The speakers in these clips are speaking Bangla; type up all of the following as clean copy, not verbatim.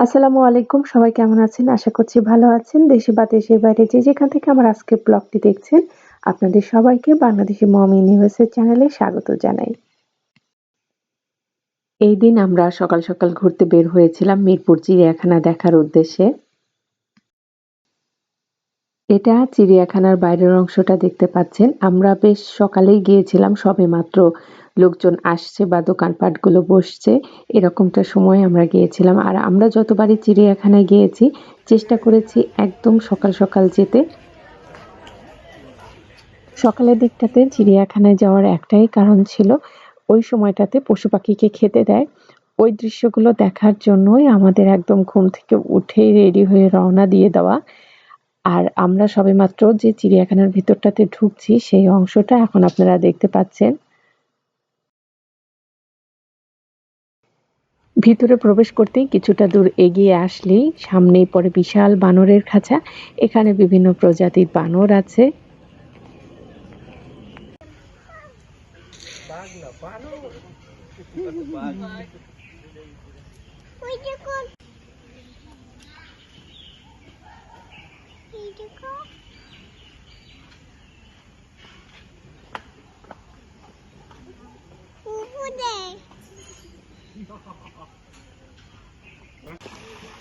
আসসালামু আলাইকুম। সবাই কেমন আছেন? আশা করছি ভালো আছেন। দেশে বা দেশের বাইরে যে যেখান থেকে আমার আজকের ব্লগটি দেখছেন, আপনাদের সবাইকে বাংলাদেশি মম ইউনিভার্সের চ্যানেলে স্বাগত জানাই। এই দিন আমরা সকাল, সকাল ঘুরতে বের হয়েছিলাম মিরপুর চিড়িয়াখানা দেখার উদ্দেশ্যে। এটা চিড়িয়াখানার বাইরের অংশটা দেখতে পাচ্ছেন। আমরা বেশ সকালেই গিয়েছিলাম, সবেমাত্র লোকজন আসছে বা দোকানপাটগুলো বসছে, এরকমটা সময়ে আমরা গিয়েছিলাম। আর আমরা যতবারই চিড়িয়াখানায় গিয়েছি, চেষ্টা করেছি একদম সকাল, সকাল যেতে। সকালের দিকটাতে চিড়িয়াখানায় যাওয়ার একটাই কারণ ছিল, ওই সময়টাতে পশু-পাখিকে খেতে দেয়। ওই দৃশ্যগুলো দেখার জন্যই আমাদের একদম ঘুম থেকে উঠেই রেডি হয়ে রওনা দিয়ে দেওয়া। আর আমরা সবেমাত্র যে চিড়িয়াখানার ভিতরটাতে ঢুকছি, সেই অংশটা এখন আপনারা দেখতে পাচ্ছেন। ভিতরে প্রবেশ করতেই কিছুটা দূর এগিয়ে আসলেই সামনেই পড়ে বিশাল বানরের খাঁচা। এখানে বিভিন্ন প্রজাতির বানর আছে।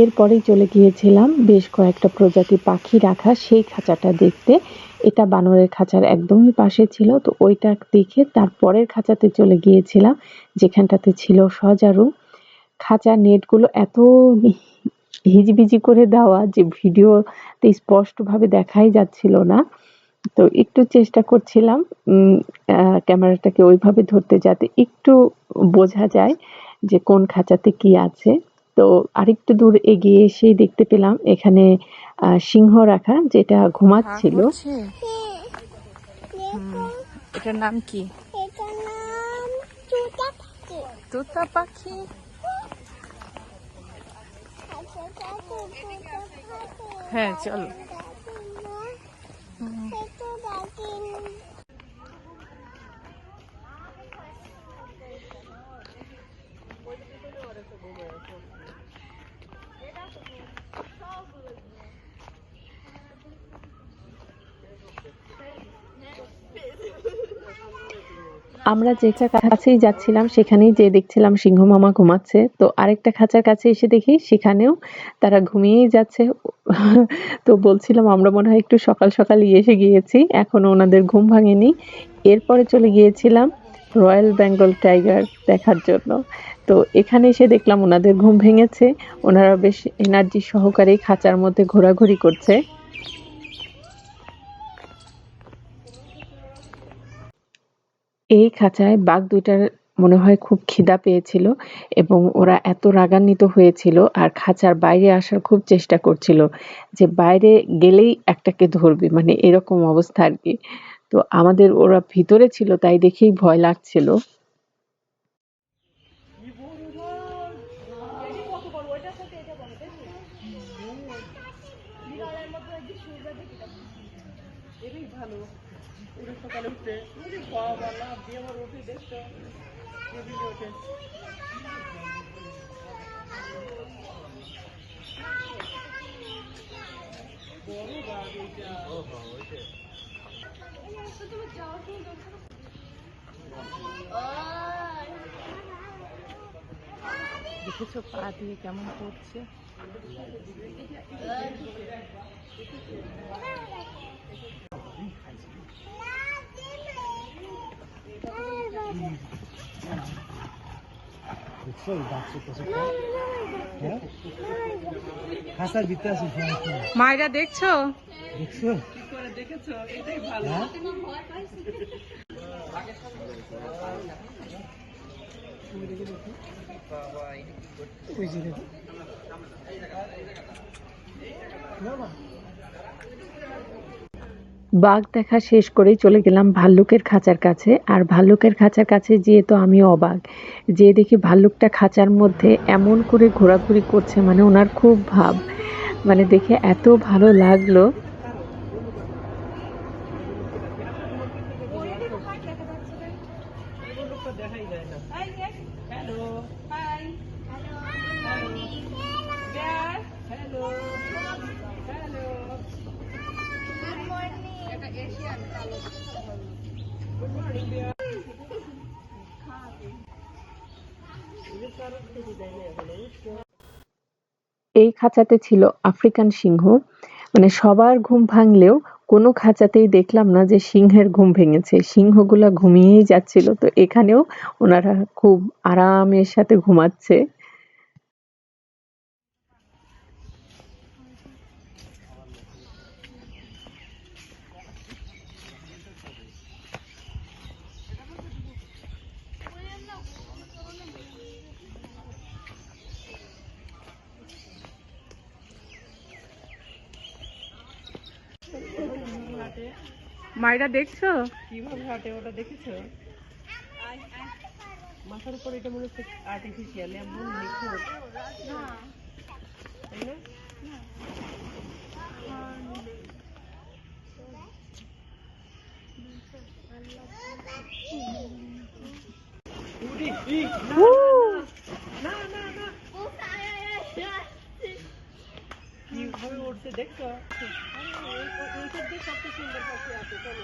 এরপরেই চলে গিয়েছিলাম বেশ কয়েকটা প্রজাতি পাখি রাখা সেই খাঁচাটা দেখতে। এটা বানরের খাঁচার একদমই পাশে ছিল। তো ওইটা দেখে তার পরের খাঁচাতে চলে গিয়েছিলাম, যেখানটাতে ছিল সজারু। খাঁচার নেটগুলো এত হিজিবিজি করে দেওয়া যে ভিডিওতে স্পষ্টভাবে দেখাই যাচ্ছিল না। তো একটু চেষ্টা করছিলাম উম ক্যামেরাটাকে ওইভাবে ধরতে যাতে একটু বোঝা যায় যে কোন খাঁচাতে কি আছে। তো আরেকটু দূর এগিয়ে এসেই দেখতে পেলাম এখানে সিংহ রাখা, যেটা ভাগ ঘুমাচ্ছিল। হচ্ছে। এটার নাম কি? এটার নাম তোতা পাখি। তোতা পাখি। হ্যাঁ, চলো। আমরা যেটা কাছেই যাচ্ছিলাম সেখানেই যেয়ে দেখছিলাম সিংহ মামা ঘুমাচ্ছে। তো আরেকটা খাঁচার কাছে এসে দেখি সেখানেও তারা ঘুমিয়েই যাচ্ছে। তো বলছিলাম আমরা মনে হয় একটু সকাল সকালই এসে গিয়েছি, এখনো ওনাদের ঘুম ভাঙেনি। এরপরে চলে গিয়েছিলাম রয়্যাল বেঙ্গল টাইগার দেখার জন্য। তো এখানে এসে দেখলাম ওনাদের ঘুম ভেঙেছে, ওনারা বেশ এনার্জি সহকারেই খাঁচার মধ্যে ঘোরাঘুরি করছে। এই খাঁচায় বাঘ ২ টার মনে হয় খুব খিদা পেয়েছিল এবং ওরা এত রাগান্বিত হয়েছিল আর খাঁচার বাইরে আসার খুব চেষ্টা করছিল যে বাইরে গেলেই একটাকে ধরবে, মানে এরকম অবস্থা আরকি। তো আমাদের ওরা ভিতরে ছিল তাই দেখেই ভয় লাগছিল। দেখেছো পা দিয়ে কেমন করছে? খাসার ভিতরে আছে মায়েরা দেখছো? দেখছো? দেখেছো? এটাই ভালো। ওই যে দেখো। বাঘ দেখা শেষ করেই চলে গেলাম ভাল্লুকের খাঁচার কাছে। আর ভাল্লুকের খাঁচার কাছে যেয়ে তো আমিও অবাক। যেয়ে দেখি ভাল্লুকটা খাঁচার মধ্যে এমন করে ঘোরাঘুরি করছে, মানে ওনার খুব ভাব। মানে দেখে এত ভালো লাগলো। দেখাই যায় না। Hello, hi. এই খাঁচাতে ছিল আফ্রিকান সিংহ। মানে সবার ঘুম ভাঙলেও কোনো খাঁচাতেই দেখলাম না যে সিংহের ঘুম ভেঙেছে। সিংহগুলা ঘুমিয়েই যাচ্ছিল। তো এখানেও ওনারা খুব আরামের সাথে ঘুমাচ্ছে। মায়েরা দেখছো কিভাবে হাঁটে ওটা দেখেছো? মাথার উপর এটা মনে হচ্ছে আর্টিফিশিয়াল, এমন নিখুঁত, তাই না? কিভাবে উঠছে দেখছো? ওইটার দিয়ে সবচেয়ে সুন্দর পাখি আছে। চলো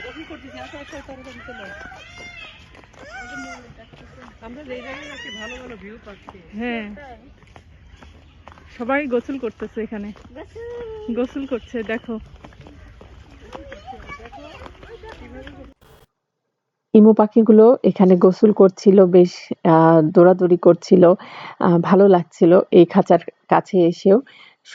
গোসল করতেছি, আসো আসো তাড়াতাড়ি চলো। আমরা এই জায়গায় একটি ভালো ভালো ভিউ পাচ্ছি। হ্যাঁ, সবাই গোসল করতেছে এখানে, গোসল করছে দেখো। ইমু পাখিগুলো এখানে গোসল করছিল, বেশ দৌড়াদৌড়ি করছিল। ভালো লাগছিল এই খাঁচার কাছে এসেও।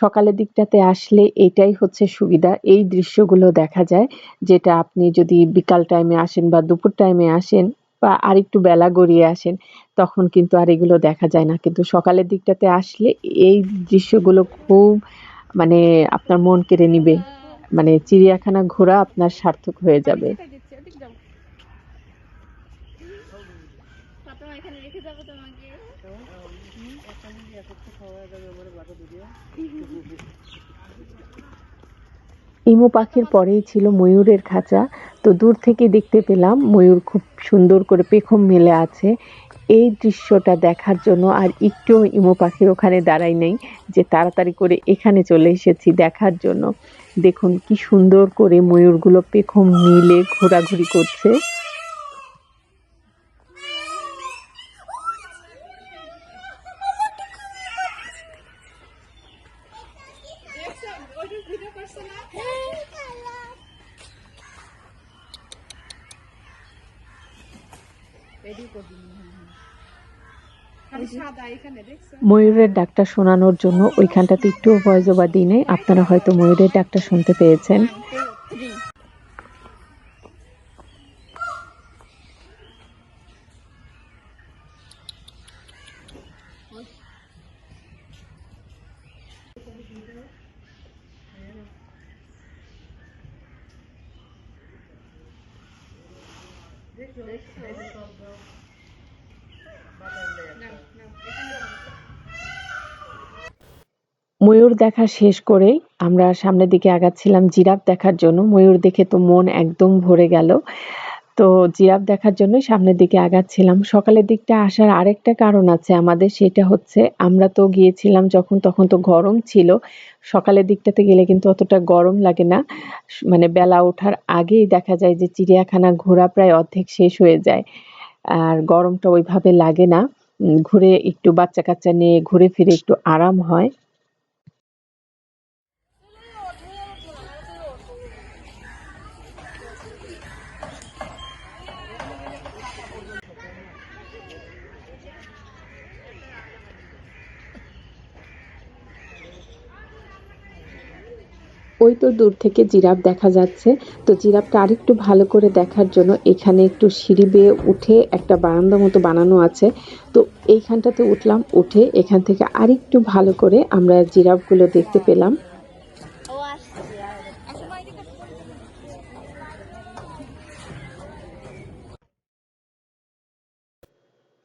সকালের দিকটাতে আসলে এটাই হচ্ছে সুবিধা। এই দৃশ্যগুলো দেখা যায়, যেটা আপনি যদি বিকাল টাইমে আসেন বা দুপুর টাইমে আসেন বা আরেকটু বেলা গড়িয়ে আসেন, তখন কিন্তু আর এগুলো দেখা যায় না। কিন্তু সকালের দিকটাতে আসলে এই দৃশ্যগুলো খুব মানে আপনার মন কেড়ে নিবে। মানে চিড়িয়াখানা ঘোরা আপনার সার্থক হয়ে যাবে। এখানে রেখে যাবো তোমাকে। ইমু পাখির পরেই ছিল ময়ূরের খাঁচা। তো দূর থেকে দেখতে পেলাম ময়ূর খুব সুন্দর করে পেখম মেলে আছে। এই দৃশ্যটা দেখার জন্য আর একটুও ইমু পাখির ওখানে দাঁড়াই নাই, যে তাড়াতাড়ি করে এখানে চলে এসেছি দেখার জন্য। দেখুন কি সুন্দর করে ময়ূরগুলো পেখম মেলে ঘোরাঘুরি করছে। ময়ূরের ডাকটা শোনানোর জন্য ওইখানটাতে একটুও ভয়েস ওভার দিই নাই। আপনারা হয়তো ময়ূরের ডাকটা শুনতে পেয়েছেন। ময়ূর দেখা শেষ করেই আমরা সামনের দিকে আগাচ্ছিলাম জিরাফ দেখার জন্য। ময়ূর দেখে তো মন একদম ভরে গেল। তো জিরাফ দেখার জন্য সামনের দিকে আগাচ্ছিলাম। সকালের দিকটা আসার আরেকটা কারণ আছে আমাদের, সেটা হচ্ছে আমরা তো গিয়েছিলাম যখন, তখন তো গরম ছিল। সকালের দিকটাতে গেলে কিন্তু অতটা গরম লাগে না। মানে বেলা ওঠার আগেই দেখা যায় যে চিড়িয়াখানা ঘোরা প্রায় অর্ধেক শেষ হয়ে যায়। আর গরমটা ওইভাবে লাগে না। ঘুরে একটু বাচ্চা-কাচ্চা নিয়ে ঘুরে ফিরে একটু আরাম হয়। ওই তো দূর থেকে জিরাফ দেখা যাচ্ছে। তো জিরাফটা আরেকটু ভালো করে দেখার জন্য এখানে একটু সিঁড়ি বেয়ে উঠে একটা বারান্দা মতো বানানো আছে। তো এইখানটাতে উঠলাম, উঠে এখান থেকে আরেকটু ভালো করে আমরা জিরাফগুলো দেখতে পেলাম। ও আসছে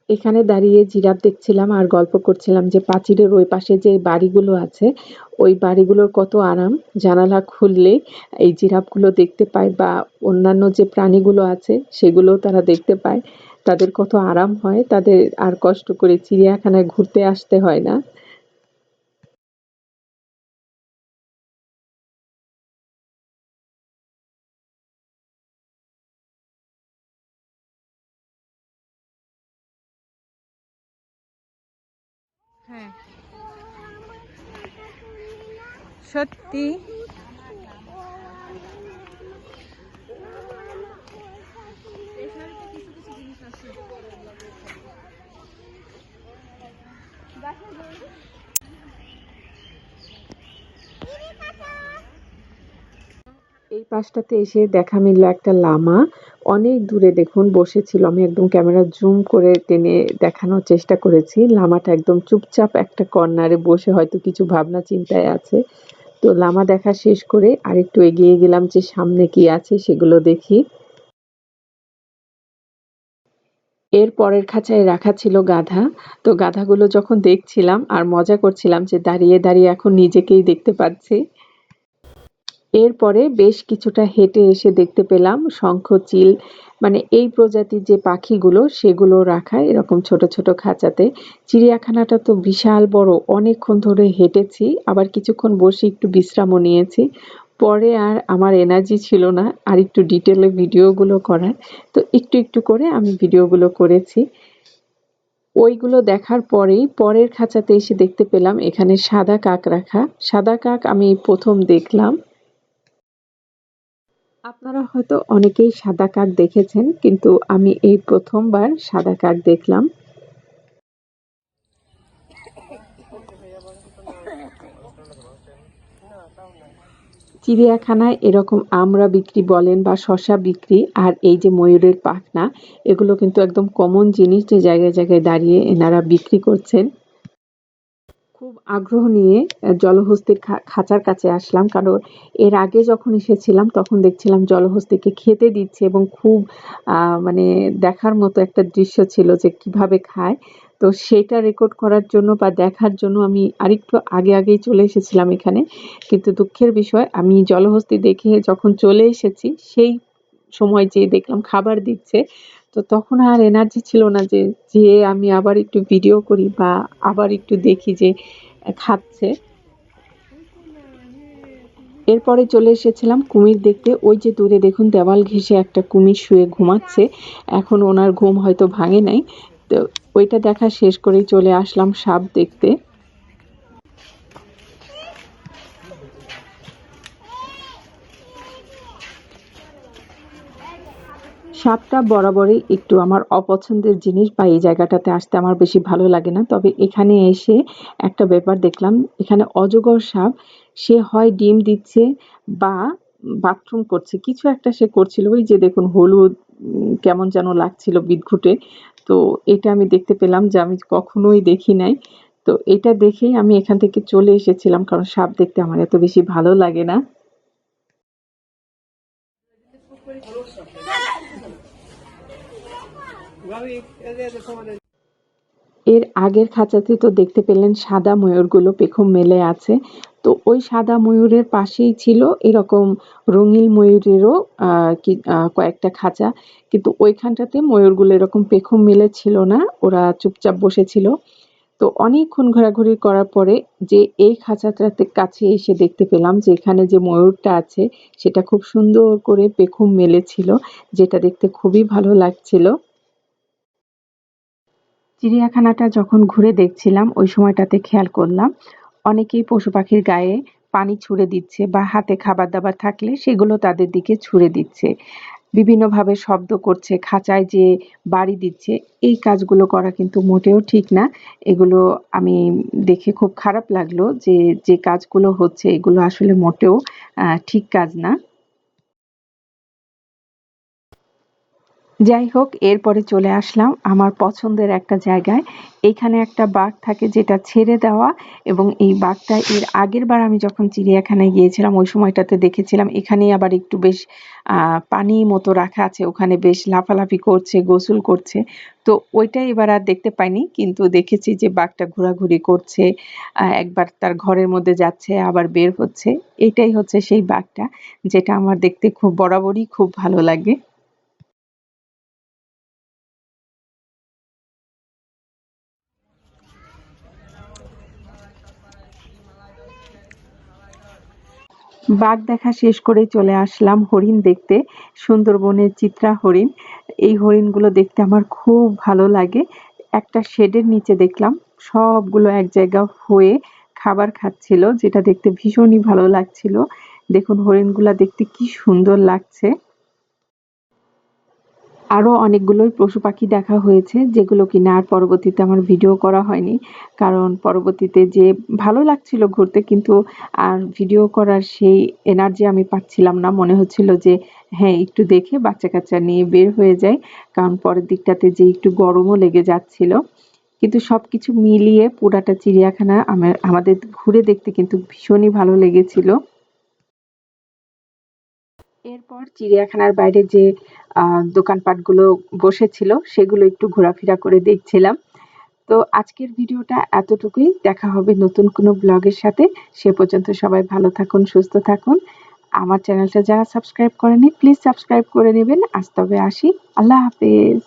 এখানে দাঁড়িয়ে জিরাফ দেখছিলাম আর গল্প করছিলাম যে প্রাচীরের ওই পাশে যে বাড়িগুলো আছে, ওই বাড়িগুলোর কত আরাম। জানালা খুললেই এই জিরাফগুলো দেখতে পায় বা অন্যান্য যে প্রাণীগুলো আছে সেগুলোও তারা দেখতে পায়। তাদের কত আরাম হয়, তাদের আর কষ্ট করে চিড়িয়াখানায় ঘুরতে আসতে হয় না। হ্যাঁ সত্যি এই পাশটাতে এসে দেখা মিলল একটা লামা অনেক দূরে দেখুন বসেছিল আমি একদম ক্যামেরা জুম করে টেনে দেখানোর চেষ্টা করেছি লামাটা একদম চুপচাপ একটা কর্নারে বসে হয়তো কিছু ভাবনা চিন্তায় আছে তো লামা দেখা শেষ করে আরেকটু এগিয়ে গেলাম যে সামনে কি আছে সেগুলো দেখি এর পরের খাঁচায় রাখা ছিল গাধা তো গাধাগুলো যখন দেখছিলাম আর মজা করছিলাম যে দাঁড়িয়ে দাঁড়িয়ে এখন নিজেকেই দেখতে পাচ্ছি এরপরে বেশ কিছুটা হেঁটে এসে দেখতে পেলাম শঙ্খ চিল মানে এই প্রজাতির যে পাখিগুলো সেগুলো রাখা এরকম ছোট ছোট খাঁচাতে চিড়িয়াখানাটা তো বিশাল বড় অনেকক্ষণ ধরে হেঁটেছি আবার কিছুক্ষণ বসে একটু বিশ্রামও নিয়েছি পরে আর আমার এনার্জি ছিল না আর একটু ডিটেলে ভিডিওগুলো করার তো একটু একটু করে আমি ভিডিওগুলো করেছি ওইগুলো দেখার পরেই পরের খাঁচাতে এসে দেখতে পেলাম এখানে সাদা কাক রাখা সাদা কাক আমি প্রথম দেখলাম আপনারা হয়তো অনেকেই সাদা কাক দেখেছেন কিন্তু আমি এই প্রথমবার সাদা কাক দেখলাম চিড়িয়াখানায় এরকম আমড়া বিক্রি বলেন বা শসা বিক্রি আর এই যে ময়ূরের পাখনা এগুলো কিন্তু একদম কমন জিনিস যে জায়গায় জায়গায় দাঁড়িয়ে এনারা বিক্রি করছেন খুব আগ্রহ নিয়ে জলহস্তির খাঁচার কাছে আসলাম কারণ এর আগে যখন এসেছিলাম তখন দেখছিলাম জলহস্তিকে খেতে দিচ্ছে এবং খুব মানে দেখার মতো একটা দৃশ্য ছিল যে কিভাবে খায় তো সেটা রেকর্ড করার জন্য বা দেখার জন্য আমি আরেকটু আগেই চলে এসেছিলাম এখানে কিন্তু দুঃখের বিষয় আমি জলহস্তি দেখে যখন চলে এসেছি সেই সময় যেয়ে দেখলাম খাবার দিচ্ছে তো তখন আর এনার্জি ছিল না যে যেয়ে আমি আবার একটু ভিডিও করি বা আবার একটু দেখি যে খাচ্ছে এরপরে চলে এসেছিলাম কুমির দেখতে ওই যে দূরে দেখুন দেওয়াল ঘেঁষে একটা কুমির শুয়ে ঘুমাচ্ছে এখন ওনার ঘুম হয়তো ভাঙে নাই তো ওইটা দেখা শেষ করেই চলে আসলাম সাপ দেখতে সাপটা বরাবরই একটু আমার অপছন্দের জিনিস বা এই জায়গাটাতে আসতে আমার বেশি ভালো লাগে না তবে এখানে এসে একটা ব্যাপার দেখলাম এখানে অজগর সাপ সে হয় ডিম দিচ্ছে বা বাথরুম করছে কিছু একটা সে করছিল ওই যে দেখুন হলুদ কেমন যেন লাগছিল বিদঘুটে তো এটা আমি দেখতে পেলাম যে আমি কখনোই দেখি নাই তো এটা দেখেই আমি এখান থেকে চলে এসেছিলাম কারণ সাপ দেখতে আমার এত বেশি ভালো লাগে না এর আগের খাঁচাতে তো দেখতে পেলেন সাদা ময়ূরগুলো পেখম মেলে আছে তো ওই সাদা ময়ূরের পাশেই ছিল এরকম রঙিন ময়ূরেরও কয়েকটা খাঁচা কিন্তু ওইখানটাতে ময়ূরগুলো এরকম পেখম মেলে ছিল না ওরা চুপচাপ বসেছিল তো অনেকক্ষণ ঘোরাঘুরি করার পরে যে এই খাঁচাটাতে কাছে এসে দেখতে পেলাম যে এখানে যে ময়ূরটা আছে সেটা খুব সুন্দর করে পেখম মেলেছিল যেটা দেখতে খুবই ভালো লাগছিল চিড়িয়াখানাটা যখন ঘুরে দেখছিলাম ওই সময়টাতে খেয়াল করলাম অনেকেই পশু পাখির গায়ে পানি ছুঁড়ে দিচ্ছে বা হাতে খাবার দাবার থাকলে সেগুলো তাদের দিকে ছুঁড়ে দিচ্ছে বিভিন্নভাবে শব্দ করছে খাঁচায় যে বাড়ি দিচ্ছে এই কাজগুলো করা কিন্তু মোটেও ঠিক না এগুলো আমি দেখে খুব খারাপ লাগলো যে যে কাজগুলো হচ্ছে এগুলো আসলে মোটেও ঠিক কাজ না যাই হোক এরপরে চলে আসলাম আমার পছন্দের একটা জায়গায় এইখানে একটা বাঘ থাকে যেটা ছেড়ে দেওয়া এবং এই বাঘটা এর আগের বার আমি যখন চিড়িয়াখানায় গিয়েছিলাম ওই সময়টাতে দেখেছিলাম এখানেই আবার একটু বেশ পানি মতো রাখা আছে ওখানে বেশ লাফালাফি করছে গোসল করছে তো ওইটাই এবার আর দেখতে পাইনি কিন্তু দেখেছি যে বাঘটা ঘোরাঘুরি করছে একবার তার ঘরের মধ্যে যাচ্ছে আবার বের হচ্ছে এটাই হচ্ছে সেই বাঘটা যেটা আমার দেখতে খুব বরাবরই খুব ভালো লাগে বাঘ দেখা শেষ করেই চলে আসলাম হরিণ দেখতে সুন্দরবনের চিত্রা হরিণ এই হরিণগুলো দেখতে আমার খুব ভালো লাগে একটা শেডের নিচে দেখলাম সবগুলো এক জায়গা হয়ে খাবার খাচ্ছিল, যেটা দেখতে ভীষণই ভালো লাগছিল। দেখুন হরিণগুলা দেখতে কি সুন্দর লাগছে। আরো অনেকগুলোই পশু পাখি দেখা হয়েছে, যেগুলো কিনা আর পরবর্তীতে আমার ভিডিও করা হয়নি। কারণ পরবর্তীতে যে ভালো লাগছিল ঘুরতে, কিন্তু আর ভিডিও করার সেই এনার্জি আমি পাচ্ছিলাম না। মনে হচ্ছিল যে হ্যাঁ, একটু দেখে বাচ্চা-কাচ্চা নিয়ে বের হয়ে যাই। কারণ পরের দিকটাতে যে একটু গরমও লেগে যাচ্ছিল। কিন্তু সবকিছু মিলিয়ে পুরাটা চিড়িয়াখানা আমাদের ঘুরে দেখতে কিন্তু ভীষণই ভালো লেগেছিল। এরপর চিড়িয়াখানার বাইরে যে দোকানপাটগুলো বসেছিল সেগুলো একটু ঘোরাফেরা করে দেখছিলাম। তো আজকের ভিডিওটা এতটুকুই। দেখা হবে নতুন কোনো ব্লগের সাথে। সে পর্যন্ত সবাই ভালো থাকুন, সুস্থ থাকুন। আমার চ্যানেলটা যারা সাবস্ক্রাইব করেনি প্লিজ সাবস্ক্রাইব করে নেবেন। আজ তবে আসি। আল্লাহ হাফেজ।